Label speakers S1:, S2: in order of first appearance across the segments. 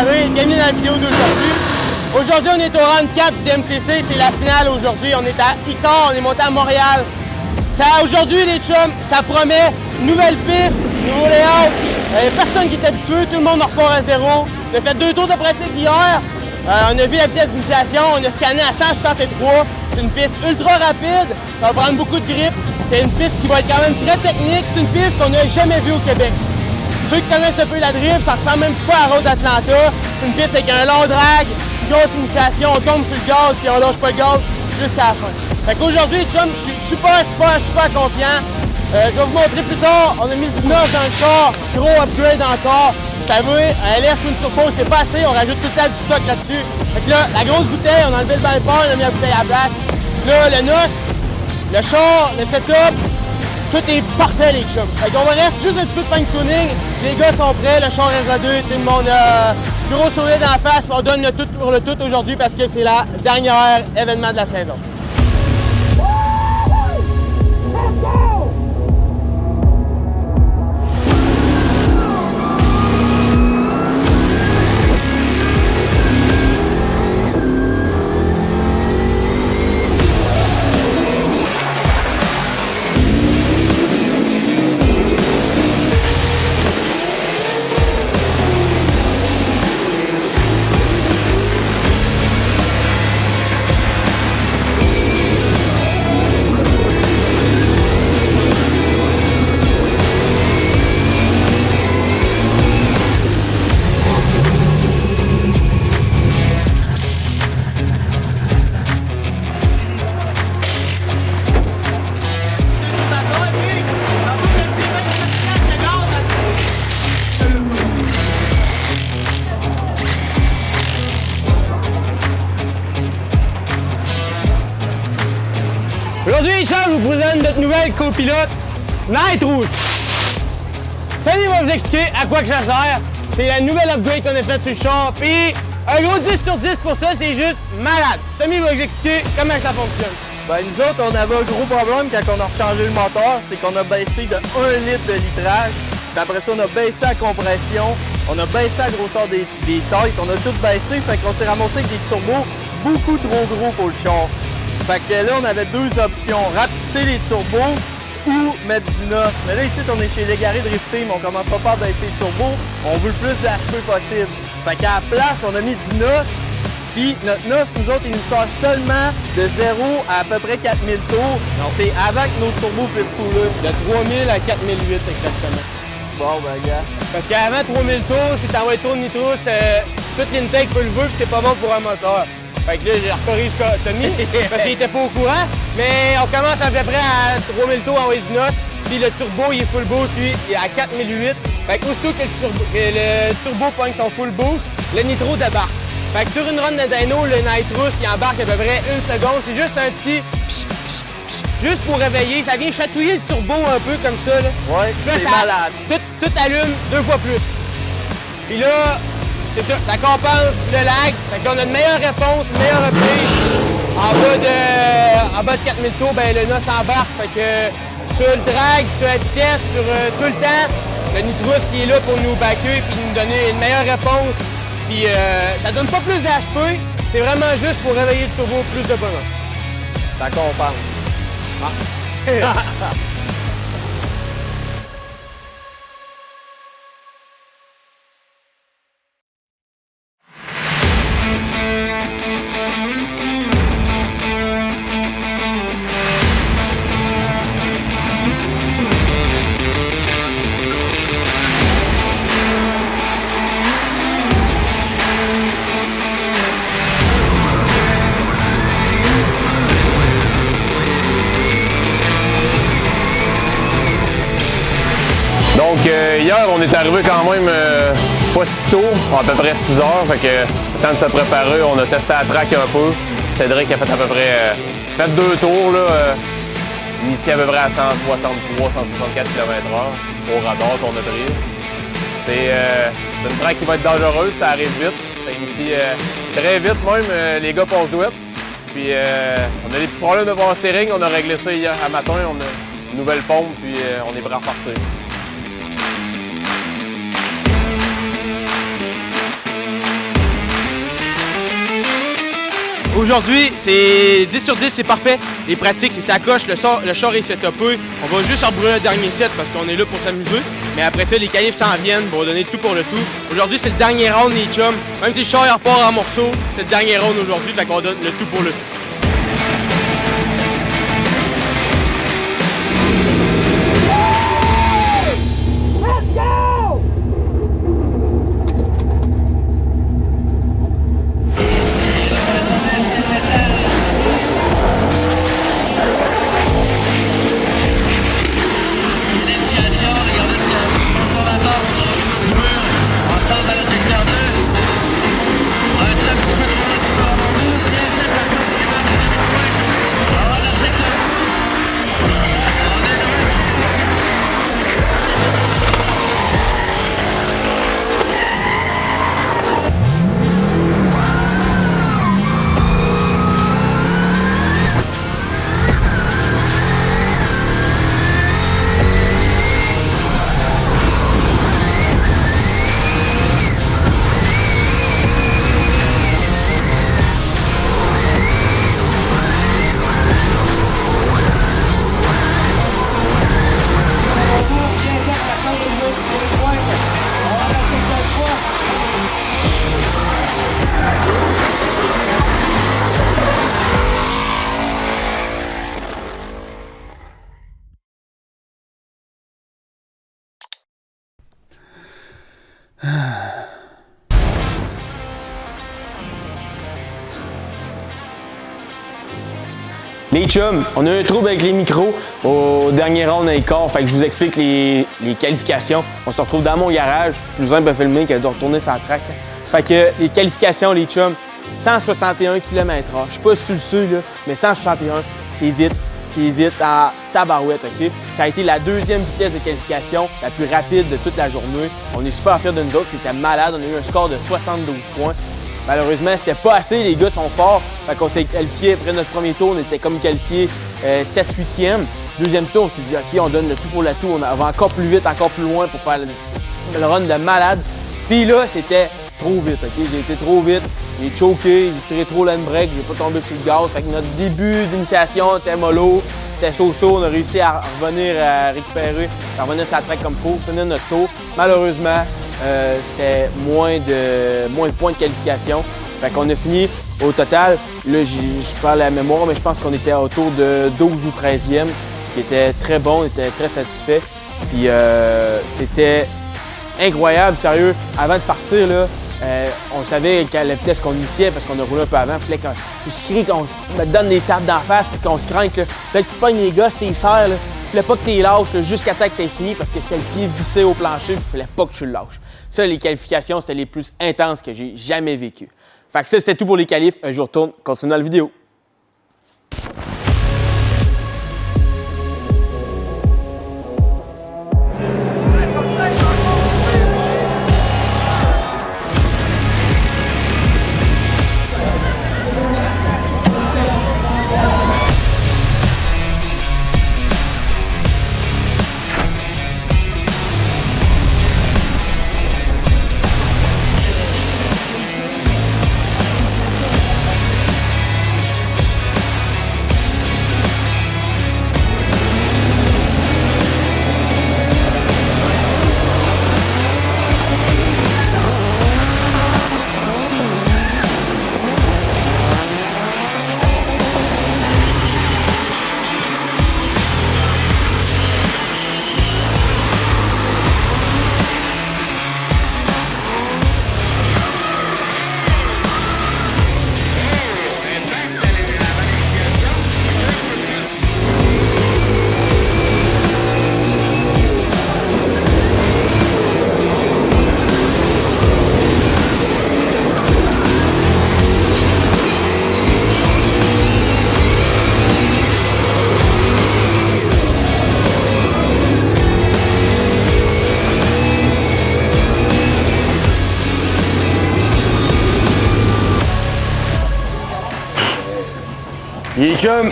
S1: préparé. Bienvenue dans la vidéo d'aujourd'hui. Aujourd'hui, on est au round 4 du DMCC. C'est la finale aujourd'hui. On est à Icare, on est monté à Montréal. Aujourd'hui, les chums, ça promet nouvelle piste, nouveau layout. Il n'y a personne qui est habitué, tout le monde repart à zéro. On a fait 2 tours de pratique hier. On a vu la vitesse d'initiation, on a scanné à 163. C'est une piste ultra rapide, ça va prendre beaucoup de grip. C'est une piste qui va être quand même très technique. C'est une piste qu'on n'a jamais vue au Québec. Ceux qui connaissent un peu la drift, ça ressemble un petit peu à la Road Atlanta. C'est une piste avec un long drag, une grosse initiation, on tombe sur le gaz puis on lâche pas le gaz jusqu'à la fin. Fait qu'aujourd'hui, chum, je suis super confiant. Je vais vous montrer plus tard, on a mis du neuf dans le corps, gros upgrade encore. Vous savez, un LS Twin Turbo, c'est pas assez, on rajoute tout le temps du stock là-dessus. Fait que là, la grosse bouteille, on a enlevé le bypass, on a mis la bouteille à la place. Là, le NOS, le char, le setup, tout est parfait, les chums. Fait qu'on va rester juste un petit peu de fine tuning. Les gars sont prêts, le char est rodé, tout le monde a gros sourire dans la face. On donne le tout pour le tout aujourd'hui parce que c'est la dernière événement de la saison. Aujourd'hui, les chums, je vous présente notre nouvelle copilote, Nitrous. Tony va vous expliquer à quoi que ça sert. C'est la nouvelle upgrade qu'on a faite sur le char. Puis, un gros 10 sur 10 pour ça, c'est juste malade. Tommy va vous expliquer comment ça fonctionne.
S2: Ben, nous autres, on avait un gros problème quand on a rechangé le moteur, c'est qu'on a baissé de 1 litre de litrage. Puis après ça, on a baissé la compression, on a baissé la grosseur des têtes, on a tout baissé, fait qu'on s'est ramassé avec des turbos beaucoup trop gros pour le char. Fait que là, on avait 2 options, rapetisser les turbos ou mettre du NOS. Mais là, ici, on est chez Légaré Drifting, mais on commencera pas à baisser les turbos, on veut le plus de HP possible. Fait qu'à la place, on a mis du NOS, puis notre NOS, nous autres, il nous sort seulement de 0 à peu près 4000 tours. C'est avant que nos turbos puissent couler.
S1: De 3000 à 4008 exactement.
S2: Bon, ben, gars.
S1: Parce qu'avant 3000 tours, si t'envoies le tour de nitro, toute l'intake peut le veut, puis c'est pas bon pour un moteur. Fait que là, j'ai recorrigé Tommy, parce qu'il était pas au courant. Mais on commence à peu près à 3000 tours en Wesnos. Puis le turbo, il est full boost, lui, il est à 4008. Fait que aussitôt que le turbo pogne son full boost, le nitro débarque. Fait que sur une run de dyno, le Nitrous, il embarque à peu près 1 seconde. C'est juste un petit psh, psh, psh, juste pour réveiller. Ça vient chatouiller le turbo un peu comme ça, là.
S2: Ouais, c'est malade.
S1: Tout allume 2 fois plus. Puis là, c'est ça, ça compense le lag. Fait qu'on a une meilleure réponse, une meilleure reprise. En bas de 4000 tours, ben, le NOS embarque. Fait que sur le drag, sur la vitesse, sur tout le temps, le Nitrous il est là pour nous backer et nous donner une meilleure réponse. Puis ça donne pas plus d'HP, c'est vraiment juste pour réveiller le turbo plus de bonheur.
S2: Ça compense.
S1: Ah.
S3: Donc hier, on est arrivé quand même pas si tôt, à peu près 6 heures. Fait que, le temps de se préparer, on a testé la track un peu. Cédric a fait à peu près 2 tours, là, initié à peu près à 163-164 km/h au radar qu'on a pris. C'est une track qui va être dangereuse, ça arrive vite. Ça initie très vite même, les gars passent douette. Puis on a des petits problèmes de power steering, on a réglé ça hier à matin, on a une nouvelle pompe, puis on est prêt à repartir.
S1: Aujourd'hui, c'est 10 sur 10, c'est parfait. Les pratiques, c'est ça coche, le char est setupé. On va juste en brûler le dernier set parce qu'on est là pour s'amuser. Mais après ça, les qualifs s'en viennent pour donner tout pour le tout. Aujourd'hui, c'est le dernier round, les chums. Même si le char repart en morceaux, c'est le dernier round aujourd'hui, fait qu'on donne le tout pour le tout.
S4: Les chums, on a eu un trouble avec les micros au dernier round et quart, fait que je vous explique les qualifications. On se retrouve dans mon garage, plus simple à filmer que de retourner sur la track. Fait que les qualifications, les chums, 161 km/h. Je sais pas si tu le sais, là, mais 161, c'est vite à tabarouette, OK? Ça a été la deuxième vitesse de qualification, la plus rapide de toute la journée. On est super fiers de nous autres, c'était malade. On a eu un score de 72 points. Malheureusement, c'était pas assez, les gars sont forts. Fait qu'on s'est qualifié après notre premier tour, on était comme qualifié 7-8e. Deuxième tour, on s'est dit, OK, on donne le tout pour le tout. On va encore plus vite, encore plus loin pour faire le run de malade. Puis là, c'était trop vite, OK? J'ai été trop vite, j'ai choqué, j'ai tiré trop l'handbrake, j'ai pas tombé sur le gaz. Fait que notre début d'initiation était mollo, c'était so-so. On a réussi à revenir à récupérer, à revenir sur la track comme il faut, finir notre tour. Malheureusement, c'était moins de points de qualification. Fait qu'on a fini au total, là je parle à la mémoire, mais je pense qu'on était autour de 12 ou 13e, qui était très bon, on était très satisfait. Puis c'était incroyable, sérieux. Avant de partir, là, on savait quelle vitesse qu'on initiait parce qu'on a roulé un peu avant. Puis là, quand je crie qu'on me donne des tapes d'en face puis qu'on se craint, là, fait que tu pognes les gosses, t'es serres, là. Il fallait pas que tu les lâches jusqu'à temps que tu aies fini parce que c'était le pied vissé au plancher, il fallait pas que tu le lâches. Ça, les qualifications, c'était les plus intenses que j'ai jamais vécues. Fait que ça, c'était tout pour les qualifs. Je vous retourne, continue dans la vidéo. Les chums,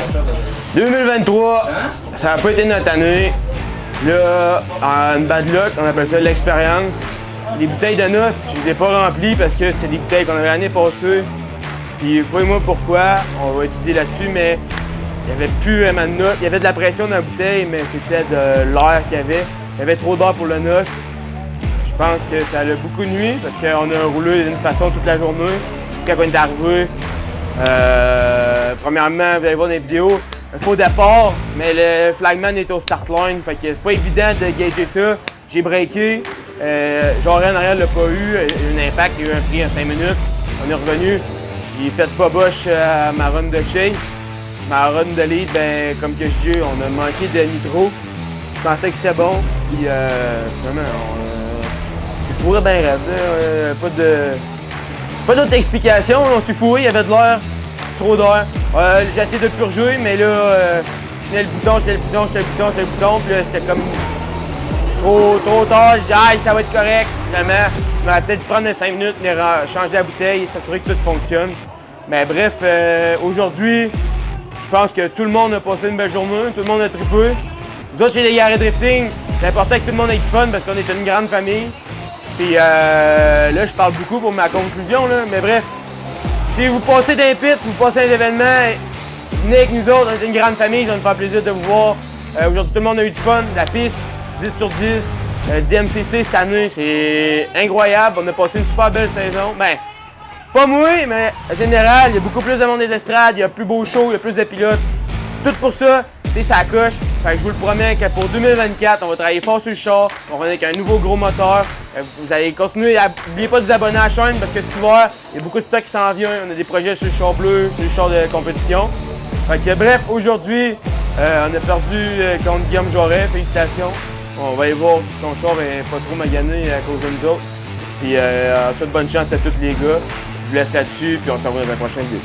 S4: 2023, ça n'a pas été notre année. Là, en bad luck, on appelle ça l'expérience. Les bouteilles de noces, je les ai pas remplies parce que c'est des bouteilles qu'on avait l'année passée.
S1: Puis voyez-moi pourquoi, on va étudier là-dessus, mais il n'y avait plus vraiment de notes. Il y avait de la pression dans la bouteille, mais c'était de l'air qu'il y avait. Il y avait trop d'air pour le noce. Je pense que ça a beaucoup nuit parce qu'on a roulé d'une façon toute la journée. Quand on est arrivé, premièrement, vous allez voir dans les vidéos, un faux départ, mais le flagman est au start line, fait que c'est pas évident de gager ça. J'ai breaké, Jordan en arrière l'a pas eu, un impact, il y a eu un prix en 5 minutes. On est revenu, j'ai fait pas boche à ma run de chase. Ma run de lead, ben, comme que je dis, on a manqué de nitro. Je pensais que c'était bon, puis vraiment, c'est fourré bien raide, pas d'autre explication, on s'est fourré, il y avait de l'air, trop d'air. J'ai essayé de le purger, mais là, je tenais le bouton, puis là, c'était comme trop tard. Je dis, ah, ça va être correct, finalement. On aurait peut-être dû prendre 5 minutes, changer la bouteille et s'assurer que tout fonctionne. Mais bref, aujourd'hui, je pense que tout le monde a passé une belle journée, tout le monde a trippé. Nous autres, chez les Garrett Drifting, c'est important que tout le monde ait du fun parce qu'on est une grande famille. Puis là, je parle beaucoup pour ma conclusion, là, mais bref, si vous passez d'un pitch, vous passez un événement, venez avec nous autres, on est une grande famille, ça va nous faire plaisir de vous voir. Aujourd'hui, tout le monde a eu du fun, la piste, 10 sur 10. DMCC cette année, c'est incroyable, on a passé une super belle saison. Ben, pas moi, mais en général, il y a beaucoup plus de monde des estrades, il y a plus beau show, il y a plus de pilotes. Tout pour ça, c'est ça coche. Fait que je vous le promets que pour 2024, on va travailler fort sur le char, on va venir avec un nouveau gros moteur. Vous allez continuer, n'oubliez pas de vous abonner à la chaîne parce que cet hiver, il y a beaucoup de stock qui s'en vient. On a des projets sur le char bleu, sur le char de compétition. Fait que bref, aujourd'hui, on a perdu contre Guillaume Joret, félicitations. On va aller voir si son char n'est pas trop magané à cause de nous autres. Puis on souhaite bonne chance à tous les gars. Je vous laisse là-dessus, puis on se revoit dans la prochaine vidéo.